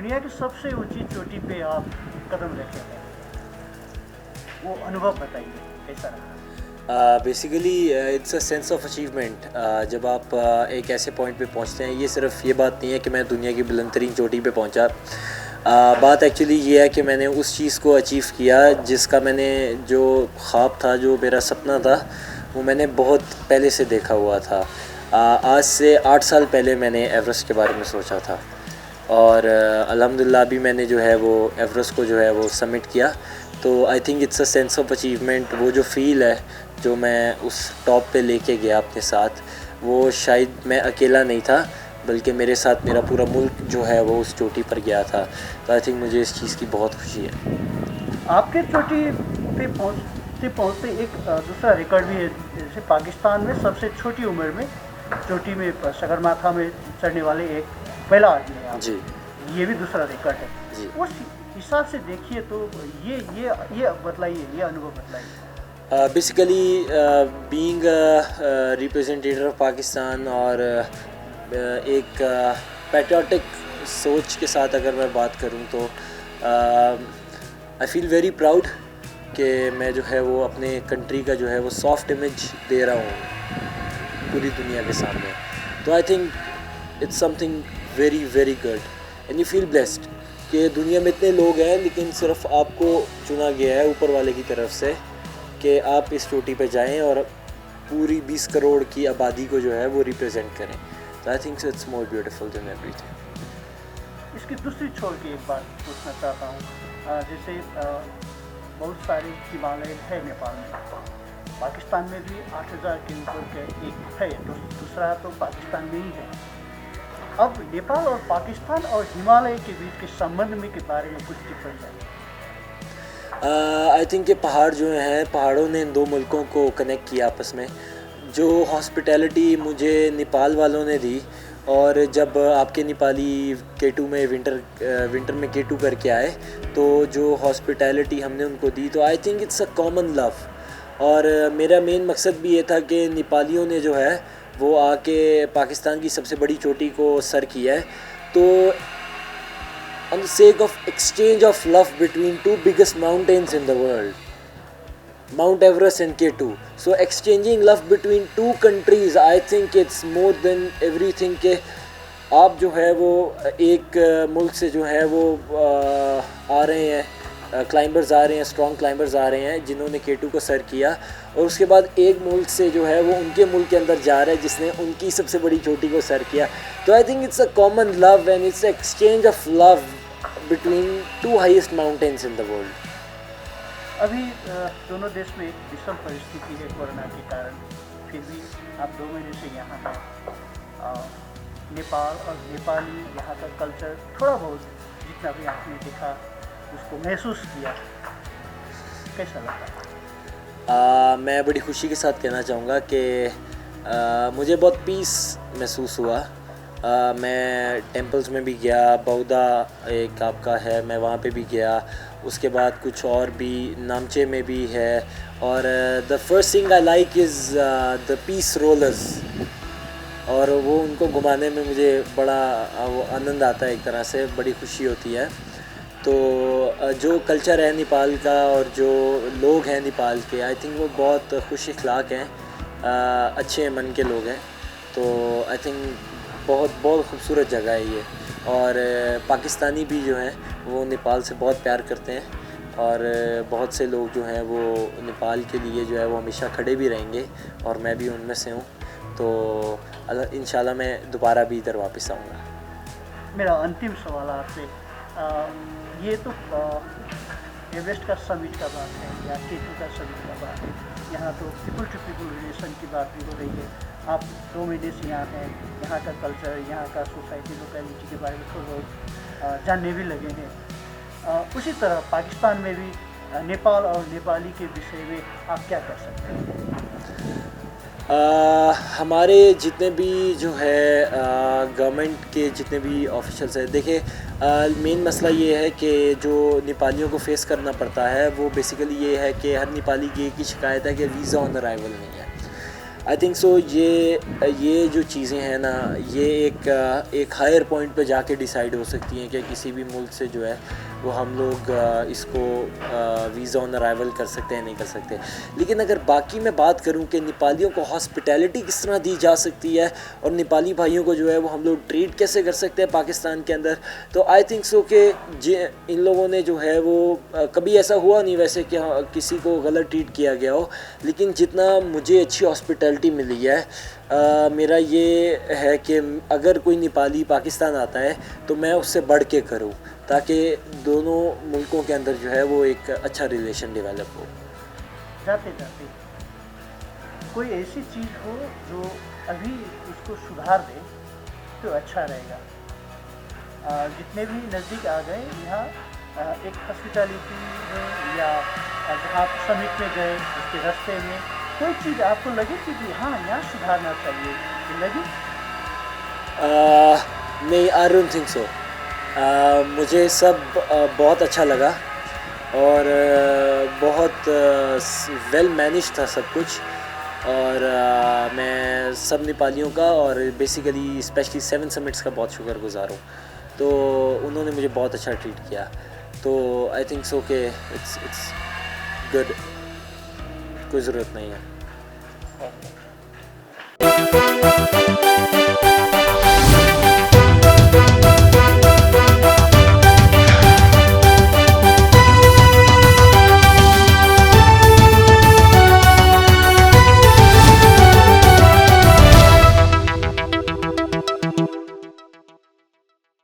दुनिया की सबसे ऊंची चोटी पे आप कदम रखे हैं, वो अनुभव बताइए कैसा रहा? Basically it's a sense of achievement. जब आप एक ऐसे पॉइंट पे पहुंचते हैं, ये सिर्फ ये बात नहीं है कि मैं दुनिया की बुलंद तरीन चोटी पे पहुंचा। बात एक्चुअली ये है कि मैंने उस चीज़ को अचीव किया जिसका मैंने जो ख्वाब था, जो मेरा सपना था, वो मैंने बहुत पहले से देखा हुआ था। आज से 8 साल पहले मैंने एवरेस्ट के बारे में सोचा था और अल्हम्दुलिल्लाह अभी मैंने जो है वो एवरेस्ट को जो है वो सबमिट किया। तो I think it's a sense of achievement. वो जो फ़ील है जो मैं उस टॉप पे लेके गया अपने साथ, वो शायद मैं अकेला नहीं था बल्कि मेरे साथ मेरा पूरा मुल्क जो है वो उस चोटी पर गया था। तो आई थिंक मुझे इस चीज़ की बहुत खुशी है। आपके चोटी पे पहुंचते पहुंचते एक दूसरा रिकॉर्ड भी है, जैसे पाकिस्तान में सबसे छोटी उम्र में चोटी में सगरमाथा में चढ़ने वाले एक पहला आदमी है आप। जी ये भी दूसरा रिकॉर्ड है। जी। उस हिसाब से देखिए तो ये बताइए, ये अनुभव बताइए। Basically being representative of Pakistan और एक पैट्रियोटिक सोच के साथ अगर मैं बात करूं तो आई फील वेरी प्राउड कि मैं जो है वो अपने कंट्री का जो है वो सॉफ्ट इमेज दे रहा हूँ पूरी दुनिया के सामने। तो I think it's something very very good and you feel blessed कि दुनिया में इतने लोग हैं लेकिन सिर्फ आपको चुना गया है ऊपर वाले की तरफ से कि आप इस चोटी पे जाएं और पूरी 20 करोड़ की आबादी को जो है वो रिप्रेजेंट करें। तो I think it's more beautiful then everything. इसकी दूसरी छोड़ के एक बात पूछना चाहता हूँ, जैसे बहुत सारे हिमालय है नेपाल में, पाकिस्तान में भी 8000 के ऊपर के एक है, तो दूसरा तो पाकिस्तान में ही है। अब नेपाल और पाकिस्तान और हिमालय के बीच के संबंध में के बारे में कुछ टिप्पणी है? आई थिंक कि पहाड़ जो हैं, पहाड़ों ने इन दो मुल्कों को कनेक्ट किया आपस में। जो हॉस्पिटैलिटी मुझे नेपाल वालों ने दी, और जब आपके नेपाली K2 में विंटर में K2 करके आए तो जो हॉस्पिटैलिटी हमने उनको दी, तो I think it's a common love. और मेरा मेन मकसद भी ये था कि नेपालियों ने जो है वो आके पाकिस्तान की सबसे बड़ी चोटी को सर किया है, तो on the sake of exchange of love between two biggest mountains in the world, Mount Everest and K2. So exchanging love between two countries, I think it's more than everything के आप जो है वो एक मुल्क से जो है वो आ रहे हैं, क्लाइंबर्स आ रहे हैं, स्ट्रॉन्ग क्लाइंबर्स आ रहे हैं जिन्होंने K2 को सर किया, और उसके बाद एक मुल्क से जो है वो उनके मुल्क के अंदर जा रहा है जिसने उनकी सबसे बड़ी चोटी को सर किया। तो I think it's a common love and it's exchange of love between two highest mountains in the world. अभी दोनों देश में विषम परिस्थिति है कोरोना के कारण, फिर भी आप 2 महीने से यहाँ हैं। नेपाल और नेपाली यहाँ का कल्चर थोड़ा बहुत जितना भी आपने देखा, उसको महसूस किया, कैसा लगा? मैं बड़ी खुशी के साथ कहना चाहूँगा कि मुझे बहुत पीस महसूस हुआ। मैं टेम्पल्स में भी गया, बौद्धा एक आपका है, मैं वहाँ पे भी गया। उसके बाद कुछ और भी नामचे में भी है, और the first thing I like is the piece rollers, और वो उनको घुमाने में मुझे बड़ा वो आनंद आता है, एक तरह से बड़ी खुशी होती है। तो जो कल्चर है नेपाल का और जो लोग हैं नेपाल के, आई थिंक वो बहुत खुश अखलाक हैं, अच्छे मन के लोग हैं। तो आई थिंक बहुत बहुत खूबसूरत जगह है ये, और पाकिस्तानी भी जो हैं वो नेपाल से बहुत प्यार करते हैं, और बहुत से लोग जो हैं वो नेपाल के लिए जो है वो हमेशा खड़े भी रहेंगे, और मैं भी उनमें से हूँ। तो इंशाल्लाह मैं दोबारा भी इधर वापस आऊँगा। मेरा अंतिम सवाल आपसे, ये तो एवरेस्ट का समिट का बात है या K2 का समिट का बात है, यहाँ तो पीपल टू पीपल रिलेशन की बात भी हो रही है। आप 2 महीने से यहाँ हैं, यहाँ का कल्चर, यहाँ का सोसाइटी, लोकेलिटी के बारे में थोड़ा बहुत जानने भी लगे हैं। उसी तरह पाकिस्तान में भी नेपाल और नेपाली के विषय में आप क्या कर सकते हैं? हमारे जितने भी जो है गवर्नमेंट के जितने भी ऑफिशियल्स हैं, देखिए मेन मसला ये है कि जो नेपालियों को फेस करना पड़ता है वो बेसिकली ये है कि हर नेपाली की एक ही शिकायत है कि वीज़ा ऑन अराइवल नहीं है। आई थिंक सो ये जो चीज़ें हैं ना, ये एक हायर पॉइंट पे जाके डिसाइड हो सकती हैं कि किसी भी मुल्क से जो है वो हम लोग इसको वीज़ा ऑन अराइवल कर सकते हैं, नहीं कर सकते। लेकिन अगर बाकी मैं बात करूं कि नेपालियों को हॉस्पिटैलिटी किस तरह दी जा सकती है और नेपाली भाइयों को जो है वो हम लोग ट्रीट कैसे कर सकते हैं पाकिस्तान के अंदर, तो आई थिंक सो कि इन लोगों ने जो है वो कभी ऐसा हुआ नहीं वैसे कि किसी को गलत ट्रीट किया गया हो, लेकिन जितना मुझे अच्छी हॉस्पिटैलिटी मिली है, मेरा ये है कि अगर कोई नेपाली पाकिस्तान आता है तो मैं उससे बढ़ के करूं, ताकि दोनों मुल्कों के अंदर जो है वो एक अच्छा रिलेशन डेवलप हो। जाते जाते कोई ऐसी चीज़ हो जो अभी उसको सुधार दे तो अच्छा रहेगा। जितने भी नज़दीक आ गए यहाँ एक हॉस्पिटैलिटी में या जहाँ आप समिट में गए उसके रास्ते में कोई चीज़ आपको लगे कि हाँ यहाँ सुधारना चाहिए, लगी? नहीं, आई डोंट थिंक सो। मुझे सब बहुत अच्छा लगा और बहुत वेल मैनेज था सब कुछ, और मैं सब नेपालियों का और बेसिकली स्पेशली 7 समिट्स का बहुत शुक्रगुजार हूँ। तो उन्होंने मुझे बहुत अच्छा ट्रीट किया, तो आई थिंक सो कि इट्स गुड, कोई ज़रूरत नहीं है।